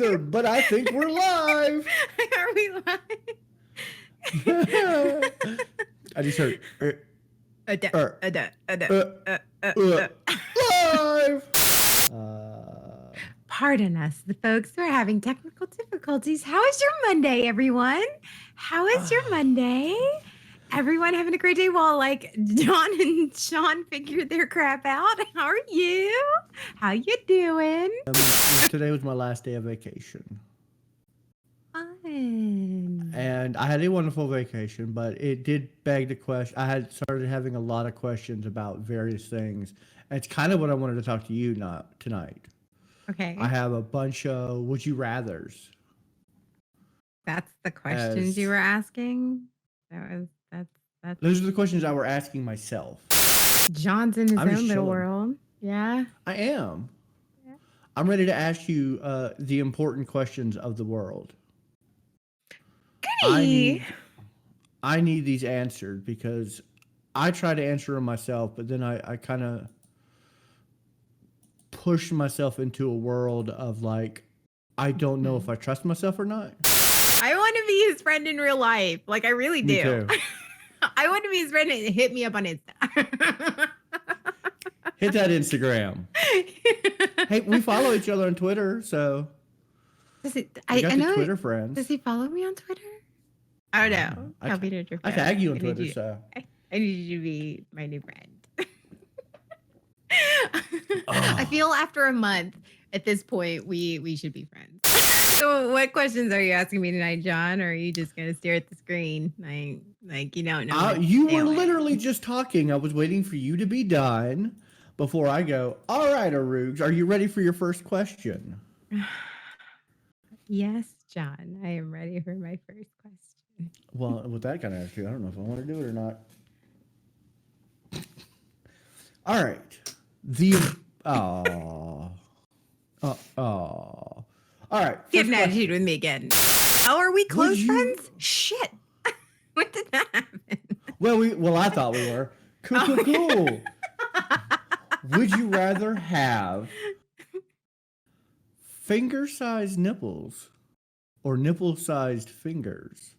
either, but I think we're live. Are we live? I just heard live. Pardon us, the folks who are having technical difficulties. How is your Monday, everyone? How is your Monday? Everyone having a great day while like John and Sean figured their crap out. How are you? How you doing? Today was my last day of vacation. Fun. And I had a wonderful vacation, but it did beg the question. I had started having a lot of questions about various things. And it's kind of what I wanted to talk to you tonight. Okay. I have a bunch of would you rathers. That's the questions you were asking? That's Those are the questions I were asking myself. John's in his own little world. Yeah. I am. Yeah. I'm ready to ask you the important questions of the world. Goody. I need these answered because I try to answer them myself, but then I kind of push myself into a world of like, I don't know if I trust myself or not. I want to be his friend in real life. Like, I really do. Me too. I want to be his friend and hit me up on Insta. Hit that Instagram. Hey, we follow each other on Twitter, so I know Twitter friends. Does he follow me on Twitter? I don't know. I tag you on Twitter, so I need you to be my new friend. I feel after a month at this point we should be friends. So what questions are you asking me tonight, John? Or are you just gonna stare at the screen like you don't know? You were literally just talking. I was waiting for you to be done before I go. All right, Arugs, are you ready for your first question? Yes, John, I am ready for my first question. Well, with that kind of attitude, I don't know if I want to do it or not. All right. All right. Get an attitude with me again. Oh, are we close friends? Shit. When did that happen? Well, I thought we were. Cool. Would you rather have finger-sized nipples or nipple-sized fingers?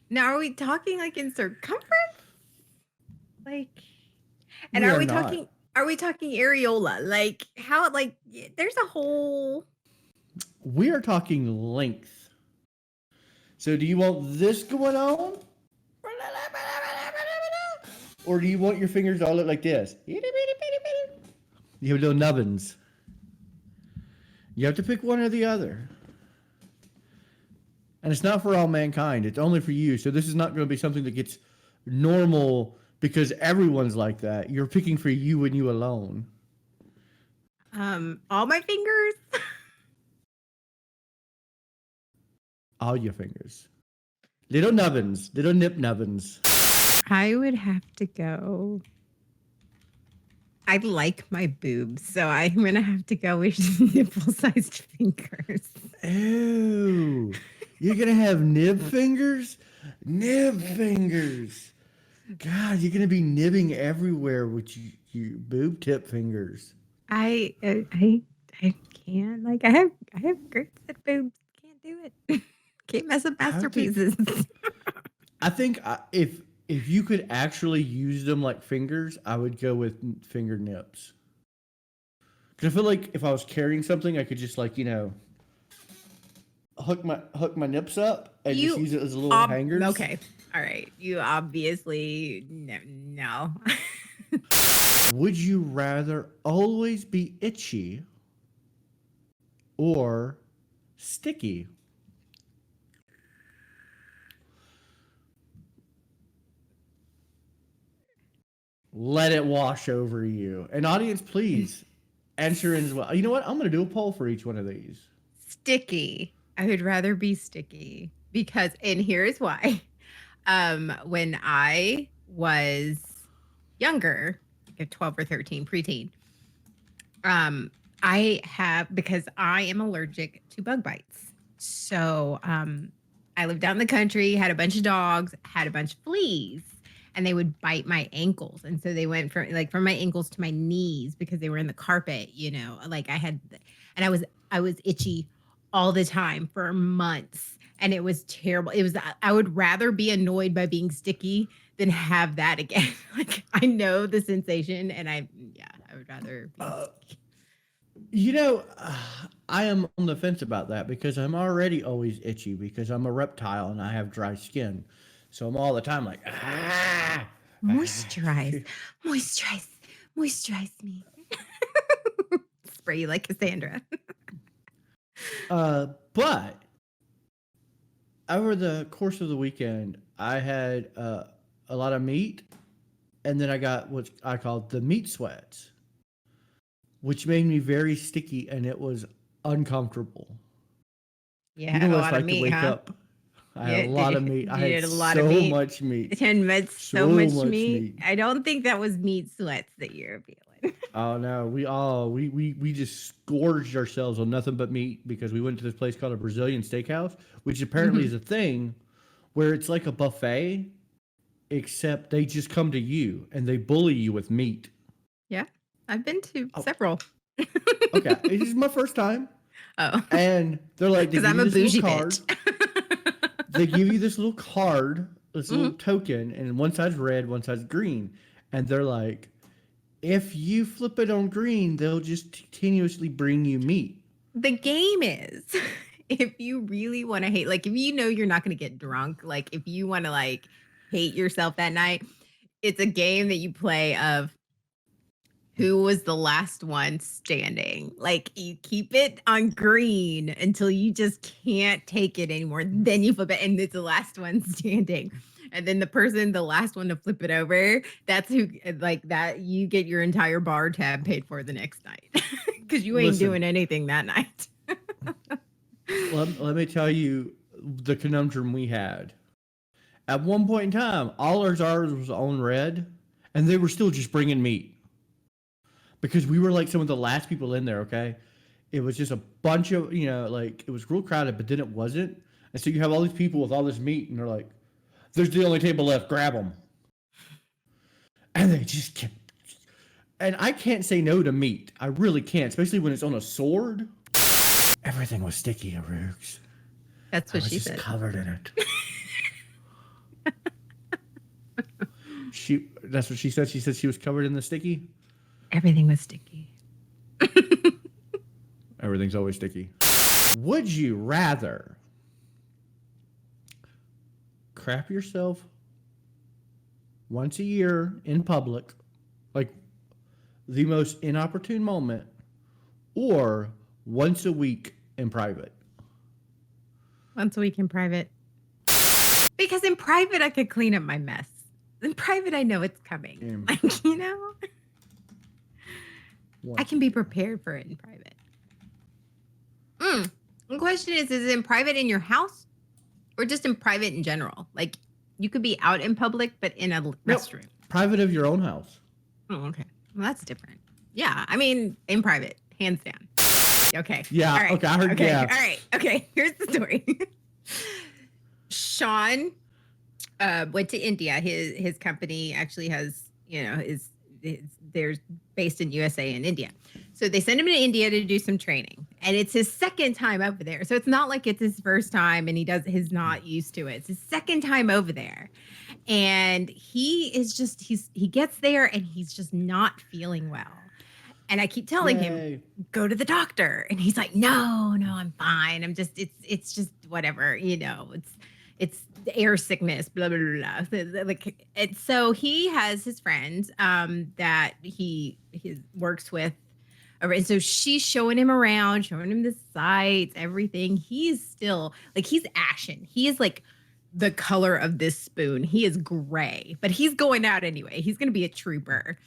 Now, are we talking like in circumference? Like, and are we talking areola? Like how, like there's a whole. We are talking length. So do you want this going on? Or do you want your fingers to all look like this? You have little nubbins. You have to pick one or the other. And it's not for all mankind. It's only for you. So this is not going to be something that gets normal because everyone's like that. You're picking for you and you alone. All my fingers? All your fingers. Little nubbins. Little nip nubbins. I would have to go. I like my boobs, so I'm going to have to go with nipple-sized fingers. Ew. You're going to have nib fingers? Nib fingers. God, you're going to be nibbing everywhere with your boob tip fingers. I can't. Like, I have great set boobs. Can't do it. Can't mess up masterpieces. I think if you could actually use them like fingers, I would go with finger nips. Because I feel like if I was carrying something, I could just like, hook my nips up and just use it as a little hangers. Okay. All right. You obviously no. Would you rather always be itchy or sticky? Let it wash over you. And audience, please answer in as well. You know what? I'm going to do a poll for each one of these. Sticky. I would rather be sticky because, and here's why. When I was younger, like 12 or 13, preteen, because I am allergic to bug bites. So I lived out in the country, had a bunch of dogs, had a bunch of fleas. And they would bite my ankles. And so they went from my ankles to my knees because they were in the carpet, like I had, and I was I was itchy all the time for months, and it was terrible. I would rather be annoyed by being sticky than have that again. Like, I know the sensation, and I would rather be sticky. You know, I am on the fence about that because I'm already always itchy because I'm a reptile and I have dry skin. So I'm all the time like, Moisturize, moisturize, moisturize me. Spray you like Cassandra. But over the course of the weekend, I had a lot of meat, and then I got what I called the meat sweats, which made me very sticky, and it was uncomfortable. Yeah, You had know a what it's lot of like to meat, wake huh? up. I had a lot of meat. I had a lot so of meat. much meat. 10 minutes, so So much much meat. meat. I don't think that was meat sweats that you're feeling. Oh no, we just scourged ourselves on nothing but meat because we went to this place called a Brazilian steakhouse, which apparently is a thing where it's like a buffet, except they just come to you and they bully you with meat. Yeah, I've been to several. Okay, it is my first time. Oh, And they're like, they because give I'm you a this little bougie card. bitch. They give you this little card, this little token, and one side's red, one side's green. And they're like, if you flip it on green, they'll just continuously bring you meat. The game is, if you really want to hate, like if you know you're not going to get drunk, like if you want to like hate yourself that night, it's a game that you play of who was the last one standing. Like you keep it on green until you just can't take it anymore. Then you flip it and it's the last one standing. And then the last one to flip it over, that's who, like that, you get your entire bar tab paid for the next night because you ain't doing anything that night. Let me tell you the conundrum we had. At one point in time, all ours was on red, and they were still just bringing meat. Because we were like some of the last people in there, okay? It was just a bunch of, like, it was real crowded, but then it wasn't. And so you have all these people with all this meat, and they're like, there's the only table left, grab them. And they just kept. And I can't say no to meat. I really can't, especially when it's on a sword. Everything was sticky, Arugs. That's what she said. Covered in it. That's what she said. She said she was covered in the sticky. Everything was sticky. Everything's always sticky. Would you rather crap yourself once a year in public, like the most inopportune moment, or once a week in private? Once a week in private. Because in private, I could clean up my mess. In private, I know it's coming. Like, I can be prepared for it in private. The question is it in private in your house or just in private in general? Like, you could be out in public, but in a restroom. Private of your own house. Oh, okay. Well, that's different. Yeah. I mean, in private, hands down. Okay. Yeah. All right. Okay. I heard. Okay. Yeah. All right. Okay. Here's the story. Sean went to India. His company actually has, they're based in USA and India. So they send him to India to do some training. And it's his second time over there. So it's not like it's his first time and he's not used to it. It's his second time over there. And he gets there and he's just not feeling well. And I keep telling him, go to the doctor. And he's like, no, I'm fine. It's just whatever, it's air sickness, blah, blah, blah, blah. Like, and so he has his friend that he works with. And so she's showing him around, showing him the sights, everything. He's still like, he's ashen. He is like the color of this spoon. He is gray, but he's going out anyway. He's going to be a trooper.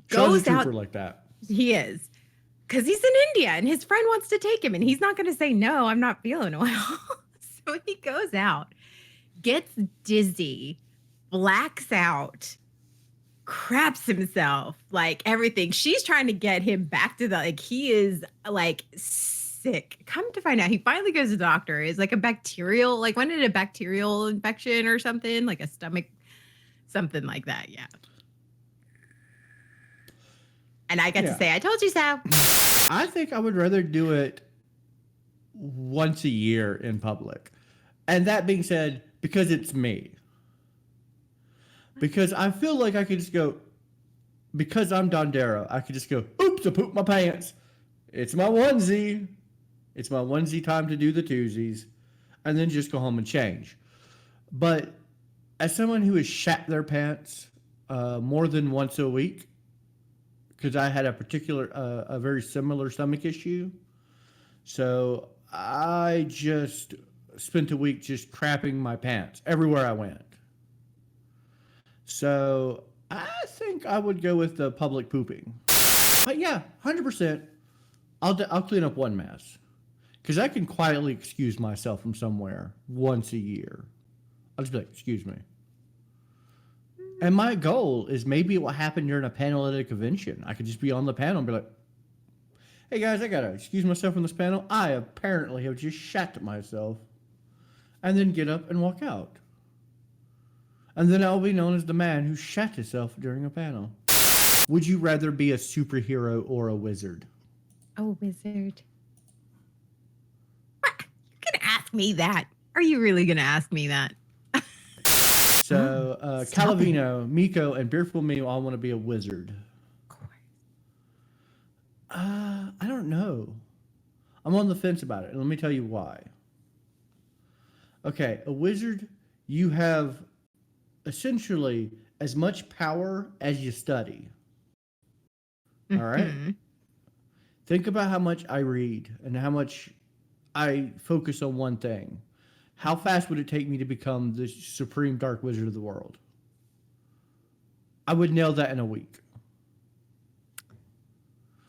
Goes a trooper like that. He is. Because he's in India and his friend wants to take him and he's not going to say, no, I'm not feeling well. So he goes out, gets dizzy, blacks out, craps himself, like everything. She's trying to get him back to he is like sick. Come to find out, he finally goes to the doctor. It's like a bacterial, when did a bacterial infection or something, like a stomach, something like that. Yeah. And I got to say, I told you so. I think I would rather do it once a year in public. And that being said, because it's me. Because I feel like I could just go, because I'm Dondero, I could just go, oops, I pooped my pants. It's my onesie. It's my onesie time to do the twosies. And then just go home and change. But as someone who has shat their pants more than once a week, because I had a very similar stomach issue. So I just spent a week just crapping my pants everywhere I went. So I think I would go with the public pooping. But yeah, 100%. I'll clean up one mess. Because I can quietly excuse myself from somewhere once a year. I'll just be like, excuse me. And my goal is maybe it will happen during a panel at a convention. I could just be on the panel and be like, hey guys, I got to excuse myself from this panel. I apparently have just shat myself. And then get up and walk out. And then I'll be known as the man who shat himself during a panel. Would you rather be a superhero or a wizard? Oh, wizard. What? You're going to ask me that? Are you really going to ask me that? So, Calavino, Miko, and Beerful Me all want to be a wizard. Of course. I don't know. I'm on the fence about it, and let me tell you why. Okay, a wizard, you have essentially as much power as you study. All right? Think about how much I read and how much I focus on one thing. How fast would it take me to become the supreme dark wizard of the world? I would nail that in a week.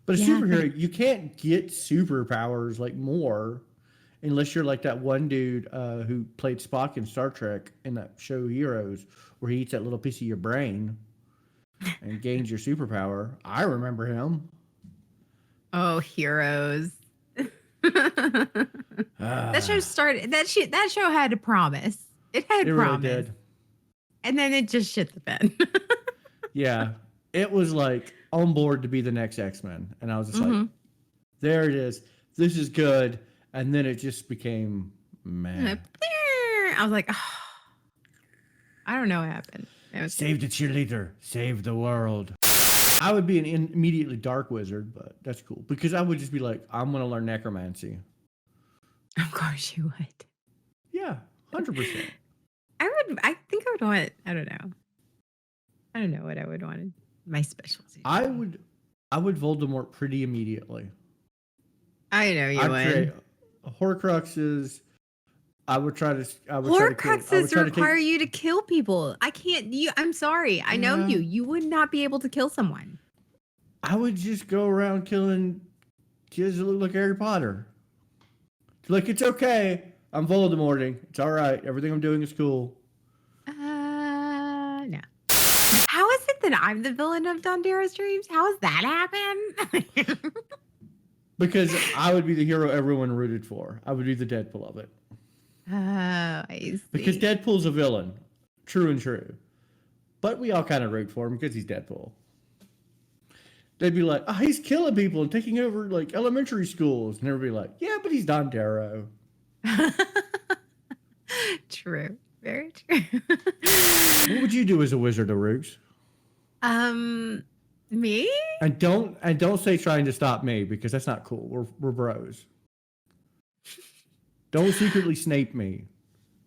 But a superhero, you can't get superpowers like more unless you're like that one dude who played Spock in Star Trek in that show Heroes, where he eats that little piece of your brain and gains your superpower. I remember him. Oh, Heroes. That show started. That show had a promise. It had a promise. Really did. And then it just shit the bed. Yeah, it was like on board to be the next X-Men, and I was just like, "There it is. This is good." And then it just became meh. I was like, oh, I don't know what happened. Save the cheerleader. Save the world. I would be an immediately dark wizard, but that's cool. Because I would just be like, I'm going to learn necromancy. Of course you would. Yeah, 100%. I think I would want, I don't know what I would want. My specialty. I would Voldemort pretty immediately. I know you would. Create Horcruxes. Horcruxes require you to kill people. I can't. I'm sorry. I know you. You would not be able to kill someone. I would just go around killing kids that look like Harry Potter. Like, it's okay. I'm Voldemorting. It's all right. Everything I'm doing is cool. No. How is it that I'm the villain of DonderoStreams? How has that happened? Because I would be the hero everyone rooted for. I would be the Deadpool of it. Oh, I see. Because Deadpool's a villain. True and true. But we all kind of root for him because he's Deadpool. They'd be like, oh, he's killing people and taking over like elementary schools. And everybody like, yeah, but he's Dondero. True. Very true. What would you do as a wizard, Arugs? Me? And don't say trying to stop me because that's not cool. We're bros. Don't secretly Snape me.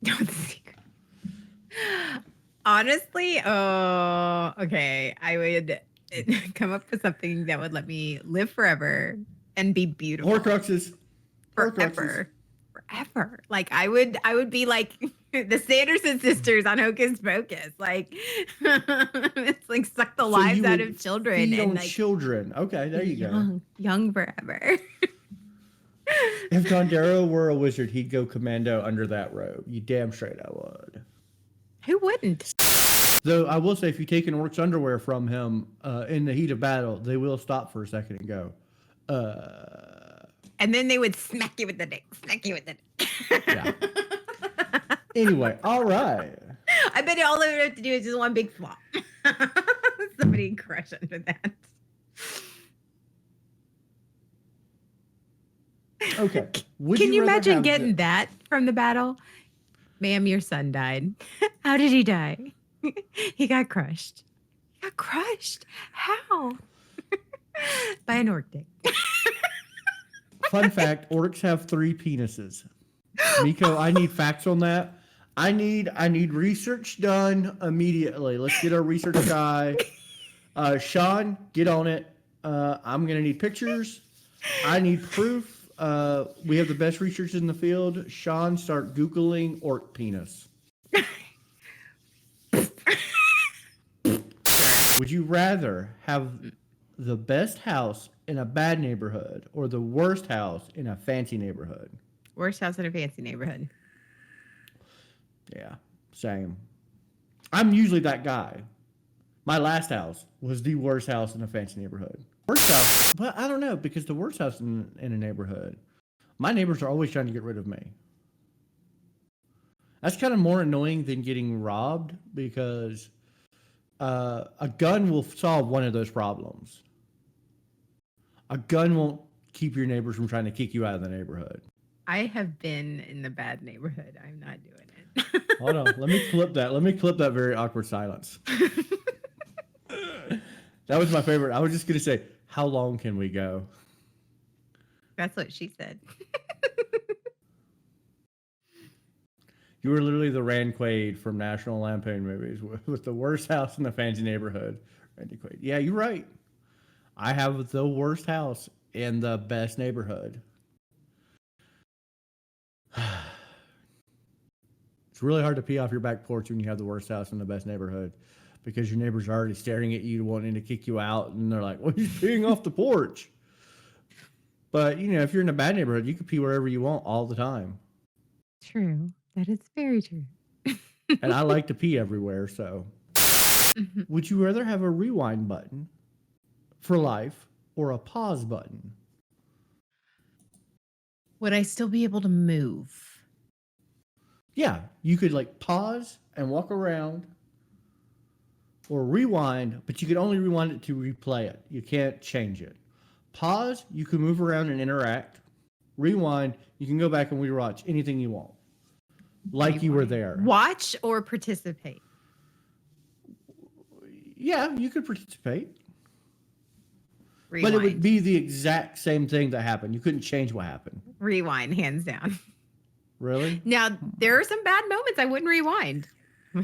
Don't secretly. Honestly, okay. I would come up with something that would let me live forever and be beautiful. Horcruxes. Forever. Like I would be like the Sanderson sisters on Hocus Pocus. Like it's like suck the lives out of children feed and on like children. Okay, there you go. Young forever. If Dondero were a wizard, he'd go commando under that robe. You damn straight I would. Who wouldn't? Though I will say, if you take an orc's underwear from him in the heat of battle, they will stop for a second and go, And then they would smack you with the dick. Yeah. Anyway, all right. I bet all they would have to do is just one big flop. Somebody crush under that. Okay. Would Can you rather imagine have getting that from the battle? Ma'am, your son died. How did he die? He got crushed. He got crushed? How? By an orc dick. Fun fact, orcs have 3 penises. Miko, I need facts on that. I need research done immediately. Let's get our research guy. Sean, get on it. I'm gonna need pictures. I need proof. We have the best researchers in the field. Sean, start Googling orc penis. Would you rather have the best house in a bad neighborhood or the worst house in a fancy neighborhood? Worst house in a fancy neighborhood. Yeah, same. I'm usually that guy. My last house was the worst house in a fancy neighborhood. Worst house, but I don't know, because the worst house in a neighborhood, my neighbors are always trying to get rid of me. That's kind of more annoying than getting robbed, because a gun will solve one of those problems. A gun won't keep your neighbors from trying to kick you out of the neighborhood. I have been in the bad neighborhood. I'm not doing it. Hold on. Let me clip that. Let me clip that very awkward silence. That was my favorite. I was just going to say, how long can we go? That's what she said. You were literally the Rand Quaid from National Lampoon movies with the worst house in the fancy neighborhood. Randy Quaid. Yeah, you're right. I have the worst house in the best neighborhood. It's really hard to pee off your back porch when you have the worst house in the best neighborhood, because your neighbors are already staring at you, wanting to kick you out, and they're like, "Well, you're peeing off the porch." But if you're in a bad neighborhood, you can pee wherever you want all the time. True. That is very true. And I like to pee everywhere, so. Would you rather have a rewind button for life or a pause button? Would I still be able to move? Yeah, you could pause and walk around, or rewind, but you could only rewind it to replay it. You can't change it. Pause, you can move around and interact. Rewind, you can go back and rewatch anything you want, like you were there. Watch or participate? Yeah, you could participate. Rewind. But it would be the exact same thing that happened. You couldn't change what happened. Rewind, hands down. Really? Now, there are some bad moments I wouldn't rewind.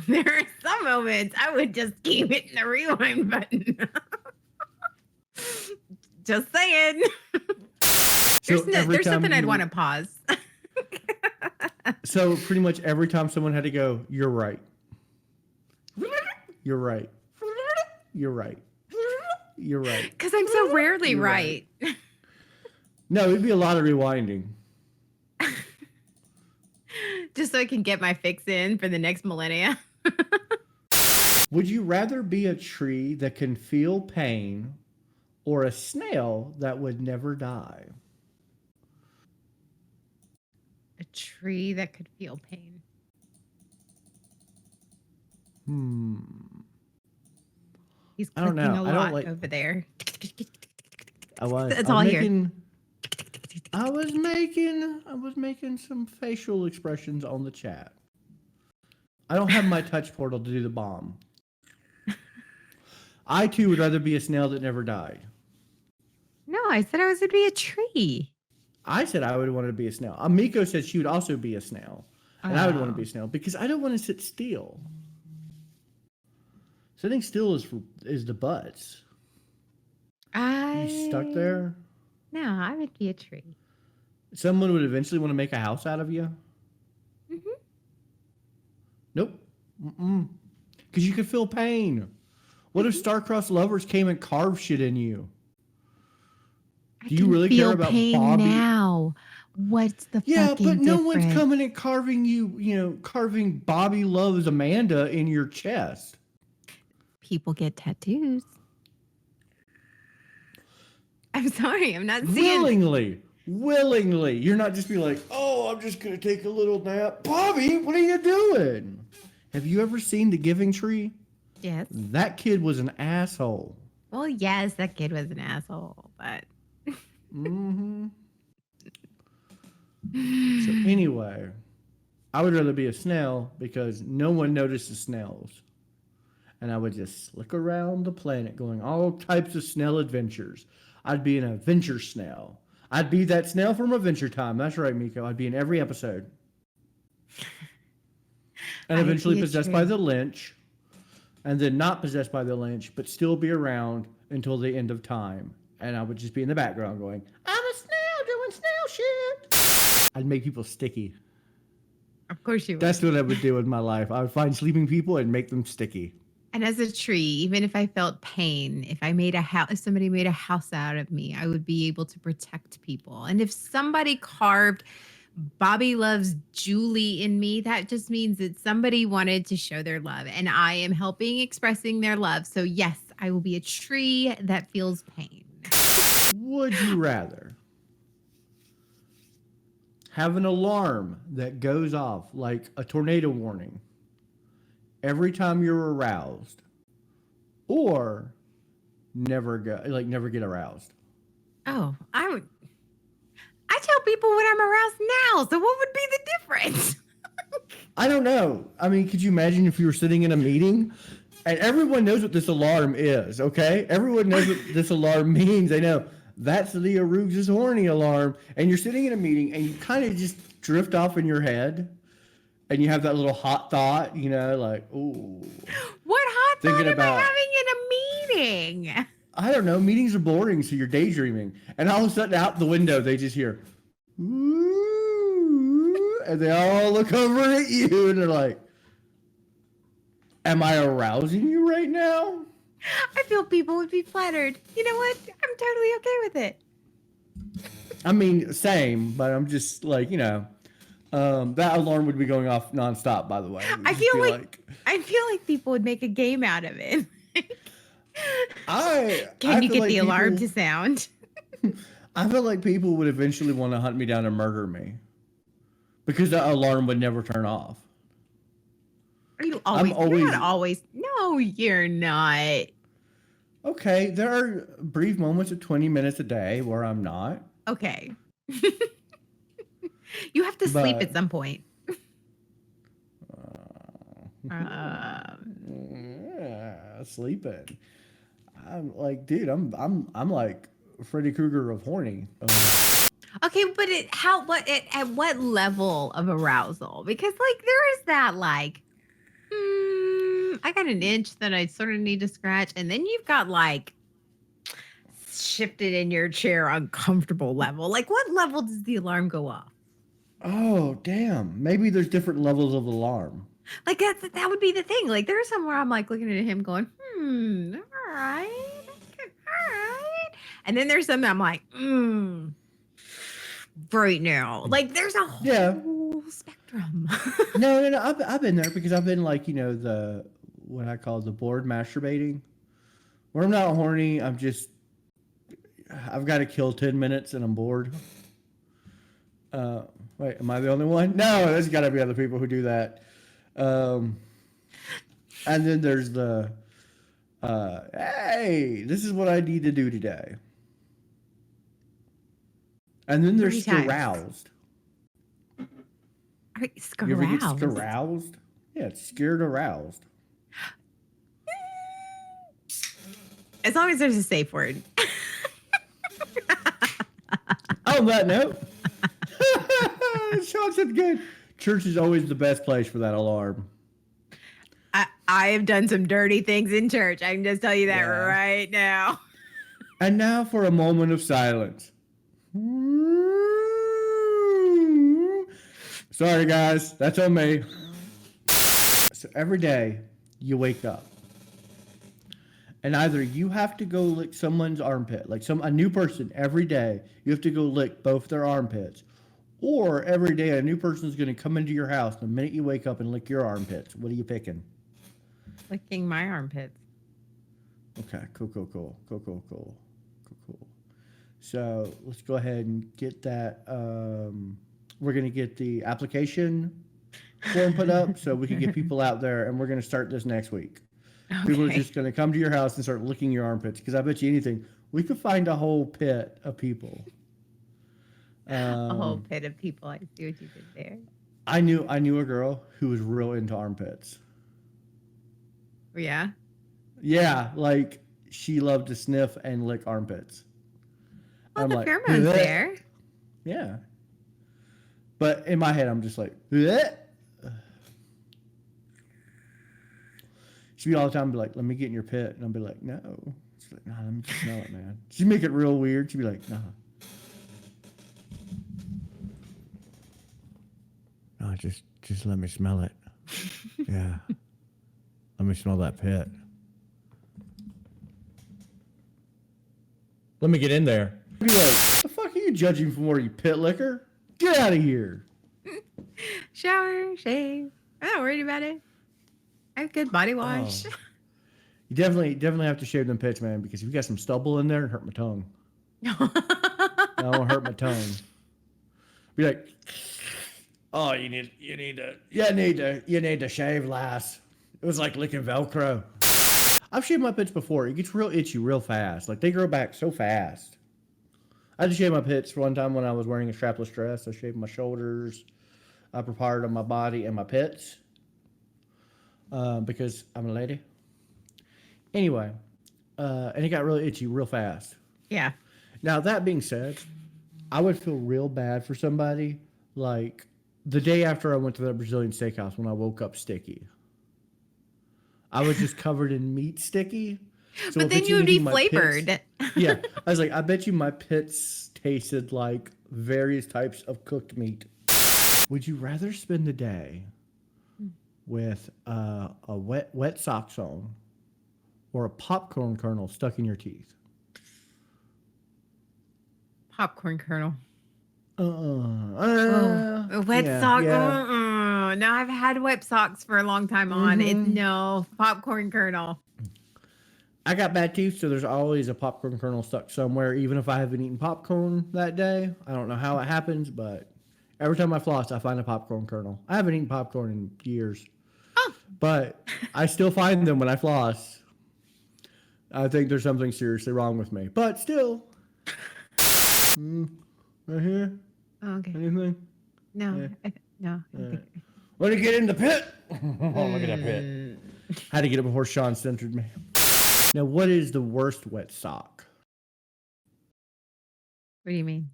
There are some moments I would just keep hitting the rewind button. Just saying. There's something I'd want to pause. So pretty much every time someone had to go, "You're right. You're right. You're right. You're right." Because I'm so rarely right. No, it'd be a lot of rewinding. Just so I can get my fix in for the next millennia. Would you rather be a tree that can feel pain or a snail that would never die? A tree that could feel pain. He's I don't clicking know. a I don't lot like- over there. That's all here. I was making some facial expressions on the chat. I don't have my touch portal to do the bomb. I too would rather be a snail that never died. No, I said I was going to be a tree. I said I would want to be a snail. Amiko said she would also be a snail. And I would want to be a snail because I don't want to sit still. Sitting still is the butts. You stuck there? No, I would be a tree. Someone would eventually want to make a house out of you? Mm-hmm. Nope. Because you could feel pain. What if star-crossed lovers came and carved shit in you? Do you really care about pain Bobby? Now, what's the Yeah, fucking but no one's difference? coming and carving carving Bobby loves Amanda in your chest. People get tattoos. I'm sorry, I'm not seeing. Willingly. You're not just be like, "Oh, I'm just going to take a little nap." Bobby, what are you doing? Have you ever seen The Giving Tree? Yes. That kid was an asshole. Well, yes, that kid was an asshole, but Mm-hmm. So anyway, I would rather be a snail because no one notices snails. And I would just slick around the planet going all types of snail adventures. I'd be an adventure snail. I'd be that snail from Adventure Time. That's right, Miko. I'd be in every episode. And I'd eventually be a possessed by tree. the lynch. And then not possessed by the lynch, but still be around until the end of time. And I would just be in the background going, I'm a snail doing snail shit. I'd make people sticky. Of course you would. That's what I would do in my life. I would find sleeping people and make them sticky. And as a tree, even if I felt pain, if I made a house, if somebody made a house out of me, I would be able to protect people. And if somebody carved Bobby loves Julie in me, that just means that somebody wanted to show their love, and I am helping expressing their love. So yes, I will be a tree that feels pain. Would you rather have an alarm that goes off like a tornado warning every time you're aroused, or never get aroused? Oh, I tell people when I'm aroused now. So what would be the difference? I don't know. I mean, could you imagine if you were sitting in a meeting and everyone knows what this alarm is, okay? Everyone knows what this alarm means. They know that's the Arugs is horny alarm. And you're sitting in a meeting and you kind of just drift off in your head and you have that little hot thought, like, ooh. What hot Thinking thought am about- I having in a meeting? I don't know. Meetings are boring, so you're daydreaming. And all of a sudden, out the window, they just hear, ooh, and they all look over at you, and they're like, am I arousing you right now? I feel people would be flattered. You know what? I'm totally okay with it. I mean, same, but I'm just like, that alarm would be going off nonstop, by the way. It would I just feel be I feel like people would make a game out of it. I Can you feel get like the alarm to people- sound? I feel like people would eventually want to hunt me down and murder me because the alarm would never turn off. Are you always? You're always- not always. No, you're not. Okay, there are brief moments of 20 minutes a day where I'm not. Okay. You have to sleep But- at some point. Sleeping. I'm like, dude, I'm like Freddy Krueger of horny. Okay, but at what level of arousal? Because like there is that like, I got an itch that I sort of need to scratch, and then you've got like shifted in your chair uncomfortable level. Like what level does the alarm go off? Oh, damn. Maybe there's different levels of alarm. Like that would be the thing. Like there's somewhere I'm like looking at him going, all right, all right. And then there's some I'm like, right now. Like there's a whole Yeah. spectrum. No. I've been there because I've been like, what I call the bored masturbating. Where I'm not horny, I've got to kill 10 minutes and I'm bored. Wait, am I the only one? No, there's got to be other people who do that. And then there's the, hey, this is what I need to do today. And then there's 3 times. aroused. Are you You ever get aroused? aroused? Yeah, it's scared aroused. As long as there's a safe word. On that note, Sean said good. Church is always the best place for that alarm. I have done some dirty things in church. I can just tell you that Yeah. right now. And now for a moment of silence. Sorry, guys. That's on me. So every day you wake up. And either you have to go lick someone's armpit, like a new person every day, you have to go lick both their armpits. Or every day a new person is going to come into your house the minute you wake up and lick your armpits. What are you picking? Licking my armpits. Okay, cool. So let's go ahead and get that. We're going to get the application form put up so we can get people out there, and we're going to start this next week. People are Okay. just going to come to your house and start licking your armpits because I bet you anything, we could find a whole pit of people. A whole pit of people. I see what you did there. I knew a girl who was real into armpits. Yeah. Yeah, like she loved to sniff and lick armpits. Well, I'm the like, pheromones "Bleh." there. Yeah. But in my head, I'm just like, "Bleh." She'd be all the time be like, let me get in your pit. And I'll be like, no. She's like, nah, let me just smell it, man. She'd make it real weird. She'd be like, nah. No, just let me smell it. Yeah. Let me smell that pit. Let me get in there. I'd be like, the fuck are you judging for, you pit licker? Get out of here. Shower, shave. I'm not worried about it. I have good body wash. Oh. You definitely have to shave them pits, man, because if you got some stubble in there, it hurt my tongue. That won't hurt my tongue. Be like, oh, you need to shave, lass. It was like licking Velcro. I've shaved my pits before. It gets real itchy real fast. Like they grow back so fast. I had to shave my pits one time when I was wearing a strapless dress. I shaved my shoulders, upper part of my body, and my pits. Because I'm a lady. Anyway, and it got really itchy real fast. Yeah. Now, that being said, I would feel real bad for somebody, like, the day after I went to that Brazilian steakhouse when I woke up sticky. I was just covered in meat sticky. So but then you would be flavored. Yeah. I was like, I bet you my pits tasted like various types of cooked meat. Would you rather spend the day with a wet socks on or a popcorn kernel stuck in your teeth? Popcorn kernel. Wet yeah, sock. Yeah. No, I've had wet socks for a long time on. It's no popcorn kernel. I got bad teeth, so there's always a popcorn kernel stuck somewhere, even if I haven't eaten popcorn that day. I don't know how it happens, but every time I floss, I find a popcorn kernel. I haven't eaten popcorn in years. Oh. But I still find them when I floss. I think there's something seriously wrong with me. But still. Right here? Oh, okay. Anything? No. Yeah. No. Right. Want to get in the pit? Oh, look at that pit. I had to get it before Sean censored me. Now, what is the worst wet sock? What do you mean?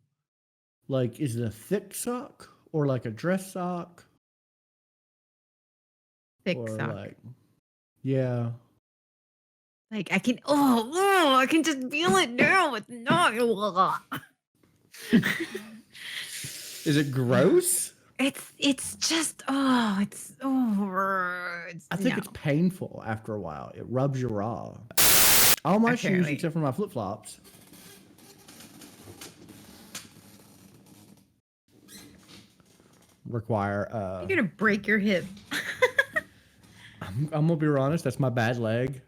Like, is it a thick sock or like a dress sock? Thick or sock. Like, yeah. Like I can. I can just feel it now. It's not. Is it gross? It's just. I think it's painful after a while. It rubs you raw. All my shoes, except for my flip-flops, require... You're going to break your hip. I'm going to be honest, that's my bad leg.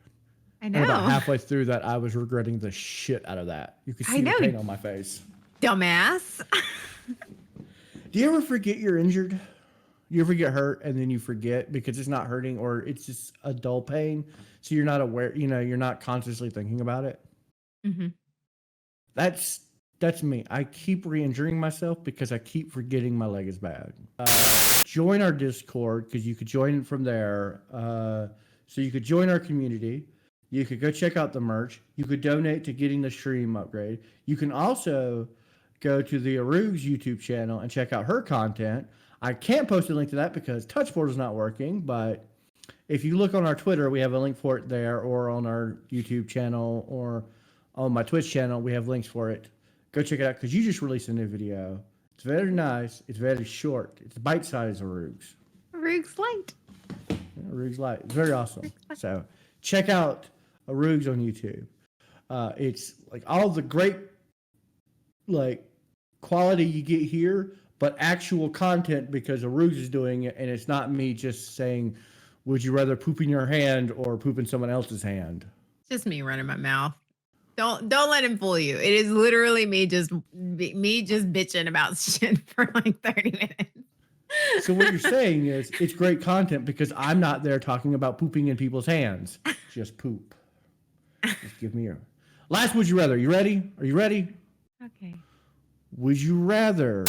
I know. And about halfway through that, I was regretting the shit out of that. You could see the pain on my face. Dumbass. Do you ever forget you're injured? You ever get hurt and then you forget because it's not hurting or it's just a dull pain? So you're not aware, you're not consciously thinking about it. Mm-hmm. That's me. I keep re-injuring myself because I keep forgetting my leg is bad. Join our Discord because you could join from there. So you could join our community. You could go check out the merch. You could donate to getting the stream upgrade. You can also go to the Arugs YouTube channel and check out her content. I can't post a link to that because Touchboard is not working, but if you look on our Twitter, we have a link for it there, or on our YouTube channel, or on my Twitch channel, we have links for it. Go check it out because you just released a new video. It's very nice. It's very short. It's bite-sized Arugs. Arugs Light. Yeah, Arugs Light. It's very awesome. So check out Arugs on YouTube. It's like all the great quality you get here, but actual content because Arugs is doing it, and it's not me just saying, would you rather poop in your hand or poop in someone else's hand? It's just me running my mouth. Don't let him fool you. It is literally me just bitching about shit for like 30 minutes. So what you're saying is it's great content because I'm not there talking about pooping in people's hands. Just poop. Just give me your last would you rather. You ready? Are you ready? Okay. Would you rather